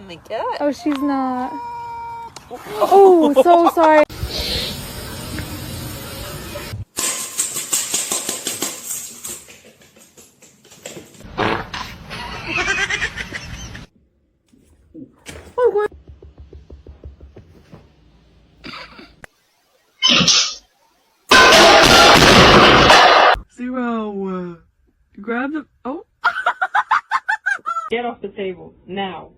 the cat. Oh, she's not. Oh, so sorry. Zero, grab the. Oh. Get off the table now.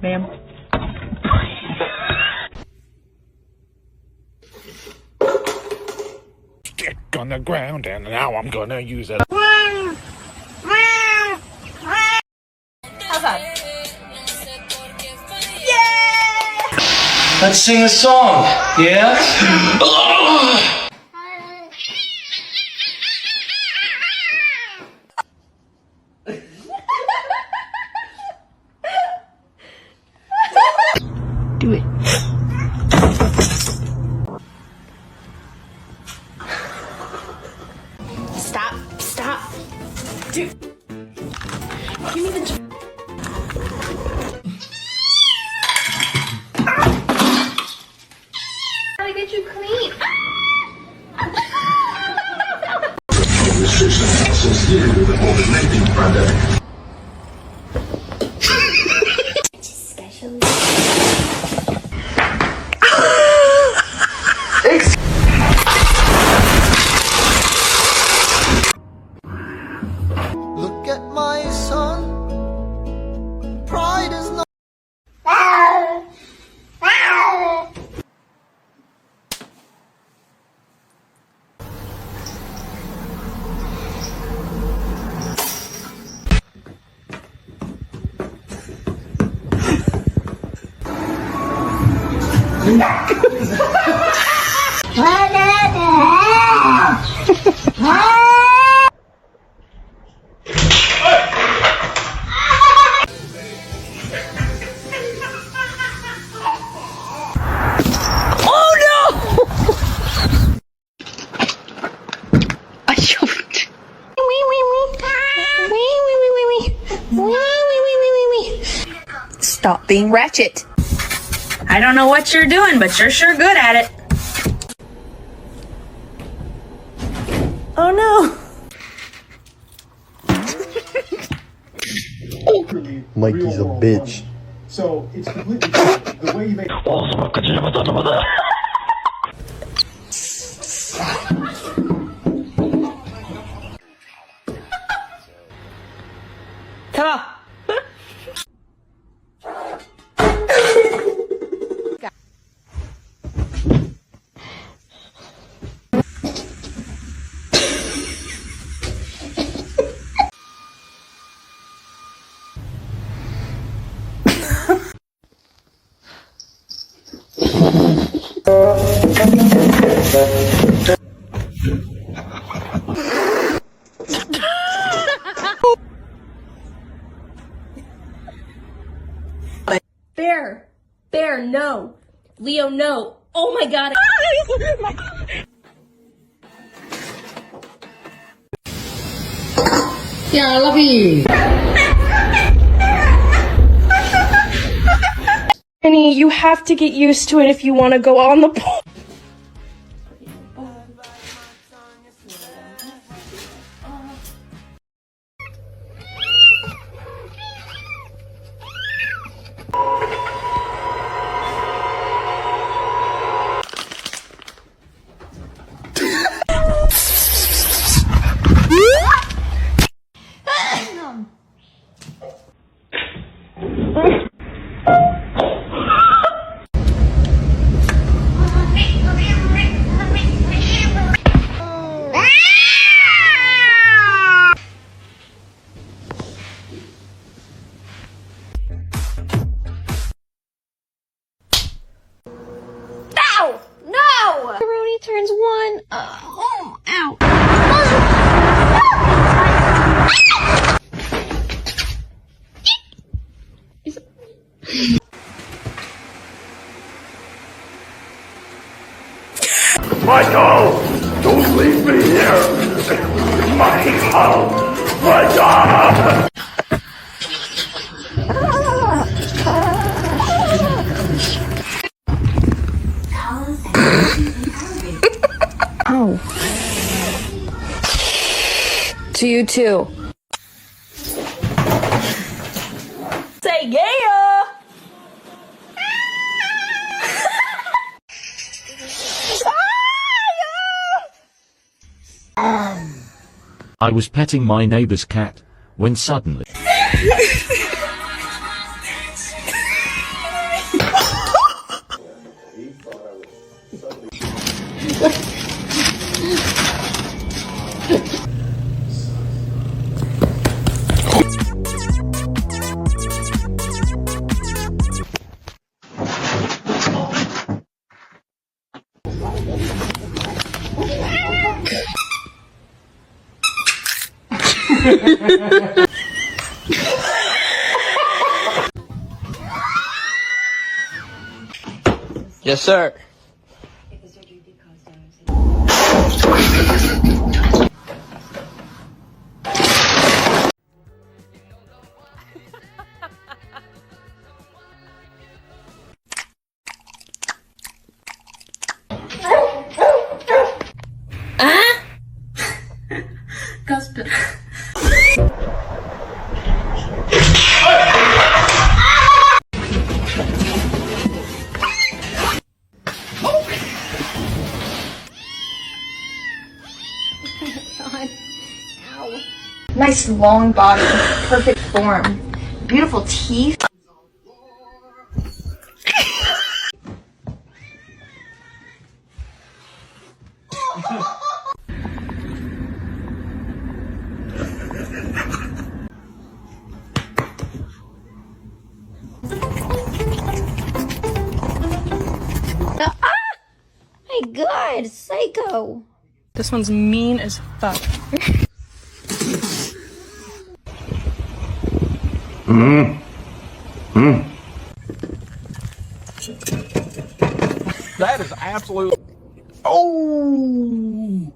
Ma'am. Stick on the ground, and now I'm gonna use it. How's that? Let's sing a song, yeah? Do it. Stop. Dude. Give me the. Gotta get you clean. Restrictions associated with the COVID-19 pandemic. Look at my son. Pride is not. Stop being ratchet. I don't know what you're doing, but you're sure good at it. Oh no. Mikey's a bitch. So it's completely different. The way you make. Come on. Bear, no. Leo, no. Oh my god. Yeah, I love you. Annie, you have to get used to it if you want to go on the pool. again. Ow. Michael! Don't leave me here! Michael! Michael! Oh. To you too. Say yeah! I was petting my neighbor's cat when suddenly Yes, sir. Nice long body, perfect form, beautiful teeth. My God, psycho. This one's mean as fuck. That is absolute. Oh!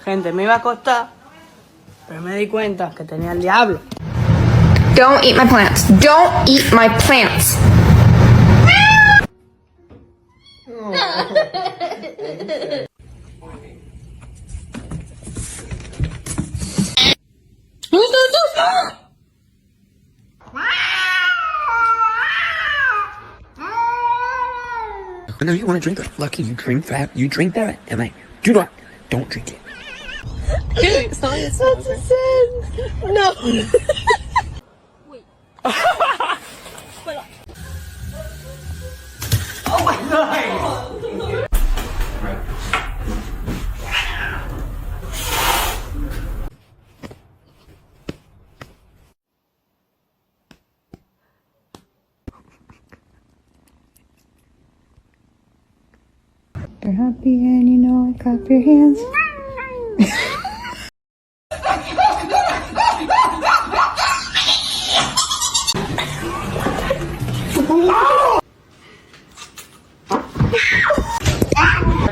Gente, me iba a acostar, pero me di cuenta que tenía el diablo. Don't eat my plants. Don't eat my plants. I know you want to drink it. Lucky you drink that. You drink that, and I do not. Don't drink it. That's a sin. No. Wait. Oh my God! You're happy and you know I clap your hands.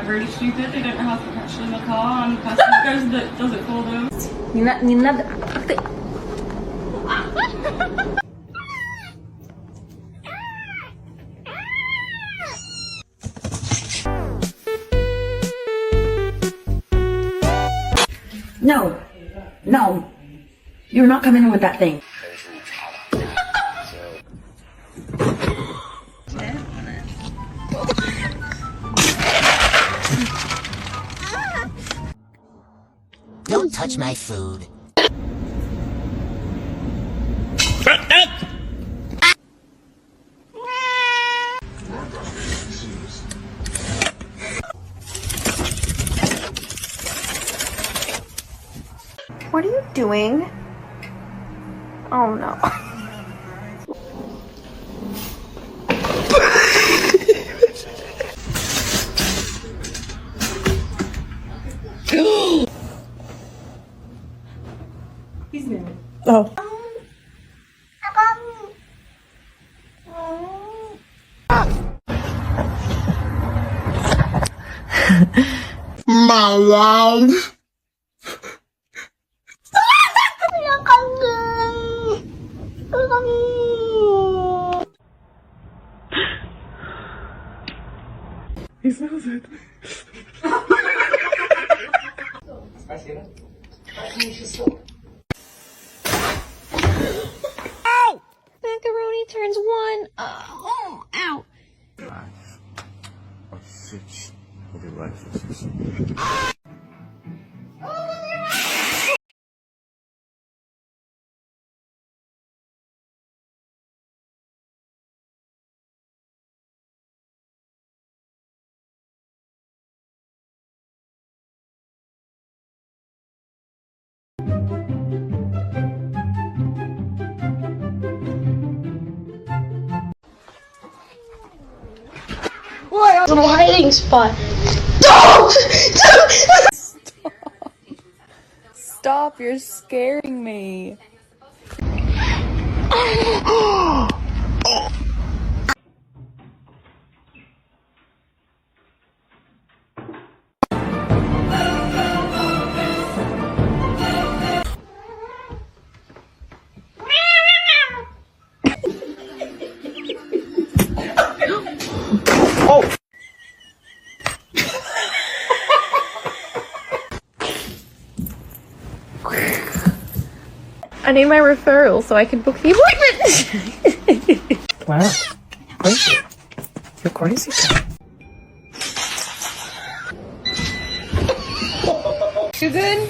Really stupid. They don't know how to catch in the car, and the person does it for them. No. No. You're not coming in with that thing. Don't touch my food. What are you doing? Oh no. He's new. Oh. My love. He smells it. Macaroni turns 1. Oh, ow. Little hiding spot. Stop, you're scaring me. I need my referral so I can book the appointment. Wow. Crazy. You're crazy. You good?